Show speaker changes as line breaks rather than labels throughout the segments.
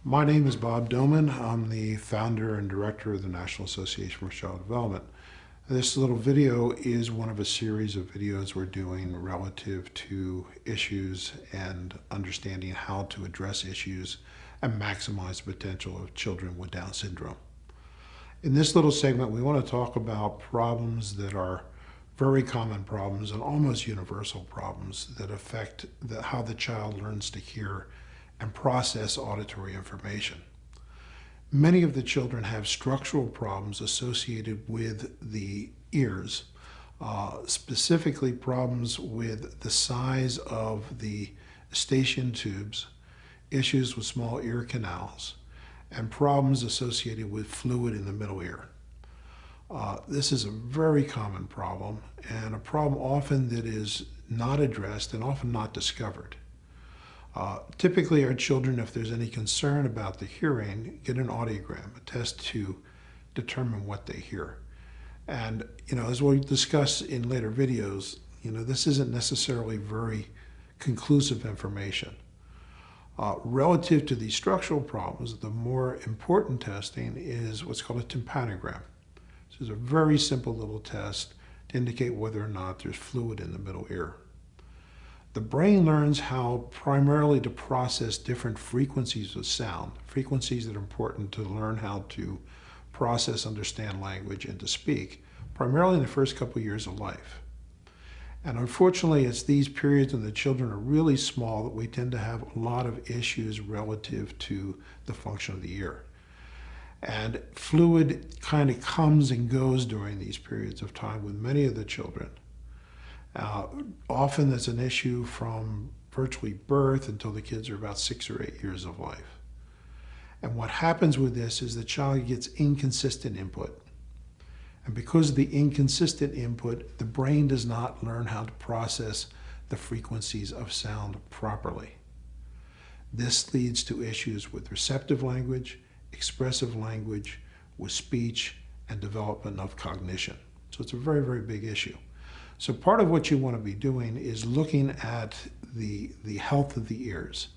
My name is Bob Doman. I'm the founder and director of the National Association for Child Development. This little video is one of a series of videos we're doing relative to issues and understanding how to address issues and maximize the potential of children with Down syndrome. In this little segment, we want to talk about problems that are very common problems and almost universal problems that affect how the child learns to hear and process auditory information. Many of the children have structural problems associated with the ears, specifically problems with the size of the eustachian tubes, issues with small ear canals, and problems associated with fluid in the middle ear. This is a very common problem and a problem often that is not addressed and often not discovered. Typically, our children, if there's any concern about the hearing, get an audiogram, a test to determine what they hear. And, as we'll discuss in later videos, this isn't necessarily very conclusive information. Relative to these structural problems, the more important testing is what's called a tympanogram. This is a very simple little test to indicate whether or not there's fluid in the middle ear. The brain learns how primarily to process different frequencies of sound, frequencies that are important to learn how to process, understand language, and to speak, primarily in the first couple of years of life. And unfortunately, it's these periods when the children are really small that we tend to have a lot of issues relative to the function of the ear. And fluid kind of comes and goes during these periods of time with many of the children. Often that's an issue from virtually birth until the kids are about 6 or 8 years of life. And what happens with this is the child gets inconsistent input. And because of the inconsistent input, the brain does not learn how to process the frequencies of sound properly. This leads to issues with receptive language, expressive language, with speech, and development of cognition. So it's a very, very big issue. So part of what you want to be doing is looking at the health of the ears.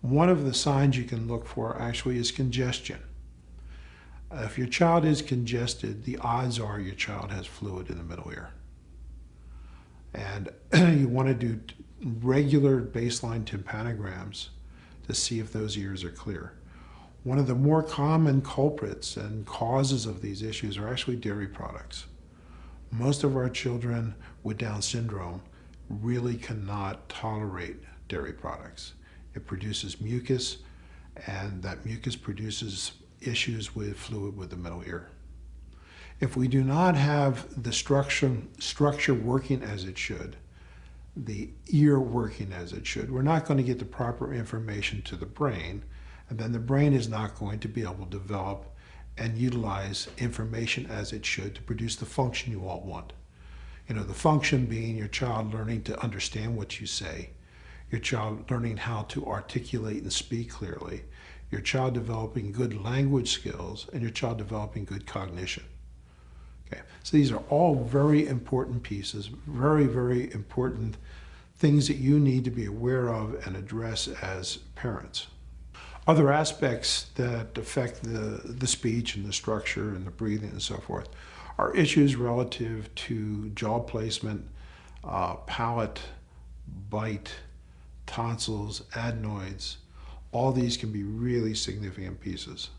One of the signs you can look for actually is congestion. If your child is congested, the odds are your child has fluid in the middle ear. And you want to do regular baseline tympanograms to see if those ears are clear. One of the more common culprits and causes of these issues are actually dairy products. Most of our children with Down syndrome really cannot tolerate dairy products. It produces mucus, and that mucus produces issues with fluid with the middle ear. If we do not have the structure working as it should, the ear working as it should, we're not going to get the proper information to the brain, and then the brain is not going to be able to develop and utilize information as it should to produce the function you all want. The function being your child learning to understand what you say, your child learning how to articulate and speak clearly, your child developing good language skills, and your child developing good cognition. Okay, so these are all very important pieces, very, very important things that you need to be aware of and address as parents. Other aspects that affect the speech and the structure and the breathing and so forth are issues relative to jaw placement, palate, bite, tonsils, adenoids. All these can be really significant pieces.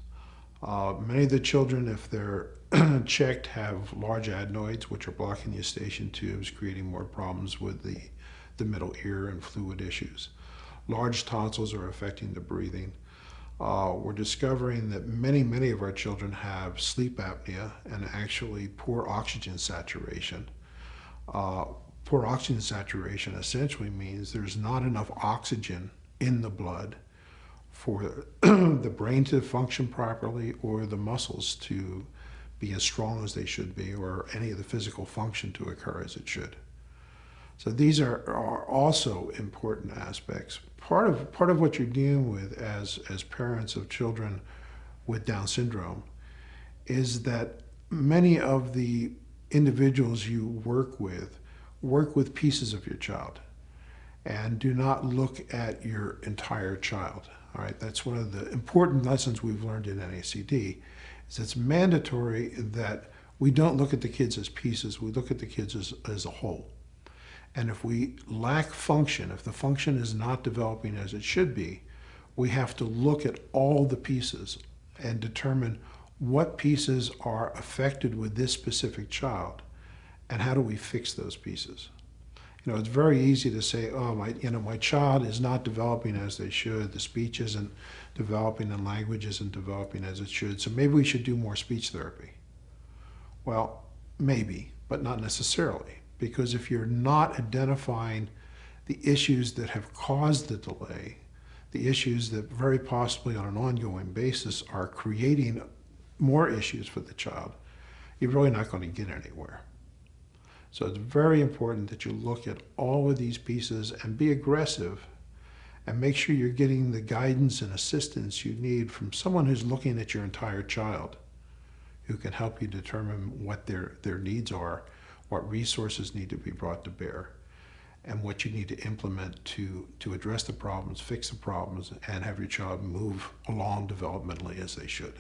Many of the children, if they're checked, have large adenoids, which are blocking the eustachian tubes, creating more problems with the middle ear and fluid issues. Large tonsils are affecting the breathing. We're discovering that many of our children have sleep apnea and actually poor oxygen saturation. Poor oxygen saturation essentially means there's not enough oxygen in the blood for the brain to function properly or the muscles to be as strong as they should be or any of the physical function to occur as it should. So these are also important aspects. Part of what you're dealing with as parents of children with Down syndrome is that many of the individuals you work with pieces of your child and do not look at your entire child. All right, that's one of the important lessons we've learned in NACD, is it's mandatory that we don't look at the kids as pieces, we look at the kids as a whole. And if we lack function, if the function is not developing as it should be, we have to look at all the pieces and determine what pieces are affected with this specific child and how do we fix those pieces. It's very easy to say, oh, my child is not developing as they should. The speech isn't developing and language isn't developing as it should. So maybe we should do more speech therapy. Well, maybe, but not necessarily. Because if you're not identifying the issues that have caused the delay, the issues that very possibly on an ongoing basis are creating more issues for the child, you're really not going to get anywhere. So it's very important that you look at all of these pieces and be aggressive and make sure you're getting the guidance and assistance you need from someone who's looking at your entire child, who can help you determine what their needs are, what resources need to be brought to bear, and what you need to implement to address the problems, fix the problems, and have your child move along developmentally as they should.